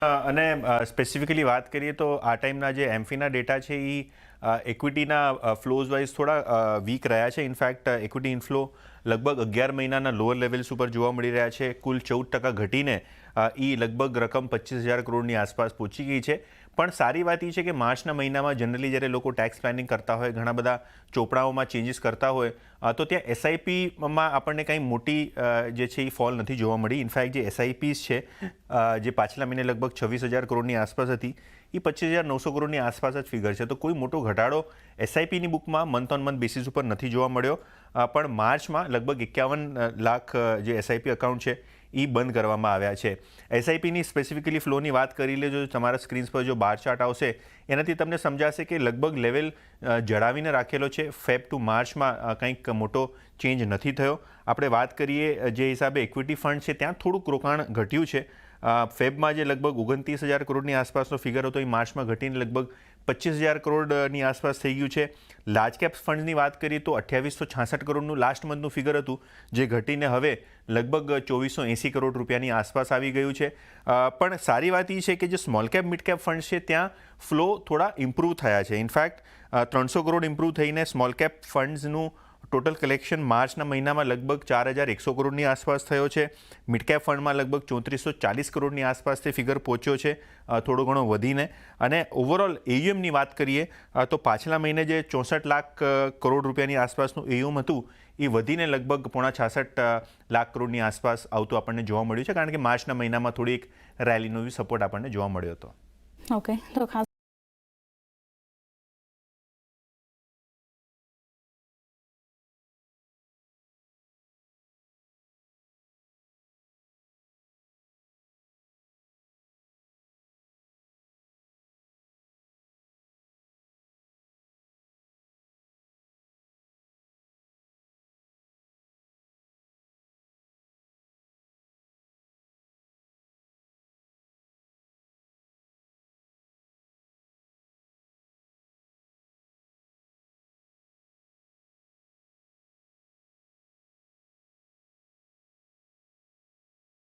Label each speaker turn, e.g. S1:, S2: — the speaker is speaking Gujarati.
S1: અને સ્પેસિફિકલી વાત કરીએ તો આ ટાઈમના જે એમ્ફીના ડેટા છે એ ઇક્વિટીના ફ્લોઝ વાઇઝ થોડા વીક રહ્યા છે. ઇનફેક્ટ ઇક્વિટી ઇન્ફ્લો લગભગ 11 મહિનાના લોઅર લેવલ્સ ઉપર જોવા મળી રહ્યા છે. કુલ 14% ઘટીને એ લગભગ રકમ 25,000 કરોડની આસપાસ પહોંચી ગઈ છે. પણ સારી વાત એ છે કે માર્ચના મહિનામાં જનરલી જ્યારે લોકો ટેક્સ પ્લાનિંગ કરતા હોય, ઘણા બધા ચોપડાઓમાં ચેન્જીસ કરતા હોય, તો ત્યાં એસઆઈપીમાં આપણને કંઈ મોટી જે છે એ ફોલ નથી જોવા મળી. ઇનફેક્ટ જે એસઆઈપીસ છે જે પાછલા મહિને લગભગ 26,000 કરોડની આસપાસ હતી, એ 25,900 કરોડની આસપાસ જ ફિગર છે. તો કોઈ મોટો ઘટાડો એસઆઈપીની બુકમાં મંથ ઓન મંથ બેસિસ ઉપર નથી જોવા મળ્યો. પણ માર્ચમાં લગભગ 51 લાખ જે એસઆઈપી અકાઉન્ટ છે એ બંધ કરવામાં આવ્યા છે. એસઆઈપીની સ્પેસિફિકલી ફ્લોની વાત કરી લેજો. તમારા સ્ક્રીન્સ પર જો બાર ચાર્ટ આવશે એનાથી તમને સમજાશે કે લગભગ લેવલ જડાવીને રાખેલો છે. ફેબ ટુ માર્ચમાં કંઈક મોટો ચેન્જ નથી થયો. આપણે વાત કરીએ જે હિસાબે ઇક્વિટી ફંડ છે ત્યાં થોડુંક રોકાણ ઘટ્યું છે. ફેબમાં જે લગભગ 29,000 કરોડની આસપાસનો ફિગર હતો એ માર્ચમાં ઘટીને લગભગ 25,000 કરોડની આસપાસ થઈ ગયું છે. લાર્જ કેપ ફંડની વાત કરીએ તો 2866 કરોડનું લાસ્ટ મંથનું ફિગર હતું, જે ઘટીને હવે લગભગ 2480 કરોડ રૂપિયાની આસપાસ આવી ગયું છે. પણ સારી વાત એ છે કે જે small cap mid cap fund છે ત્યાં ફ્લો થોડા ઇમ્પ્રૂવ થયા છે. ઇનફેક્ટ 300 કરોડ ઇમ્પ્રૂવ થઈને સ્મોલ કેપ ફંડ્સનું ટોટલ કલેક્શન માર્ચના મહિનામાં લગભગ 4,100 કરોડની આસપાસ થયો છે. મિડ કેપ ફંડમાં લગભગ 3440 કરોડની આસપાસ તે ફિગર પહોંચ્યો છે, થોડો ઘણો વધીને. અને ઓવરઓલ એયુએમની વાત કરીએ તો પાછલા મહિને જે 64 લાખ કરોડ રૂપિયાની આસપાસનું એયુએમ હતું એ વધીને લગભગ 65 લાખ કરોડની આસપાસ આવતું આપણને જોવા મળ્યું છે, કારણ કે માર્ચના મહિનામાં થોડી એક રેલીનો સપોર્ટ આપણને જોવા મળ્યો હતો.
S2: ઓકે, તો ખાસ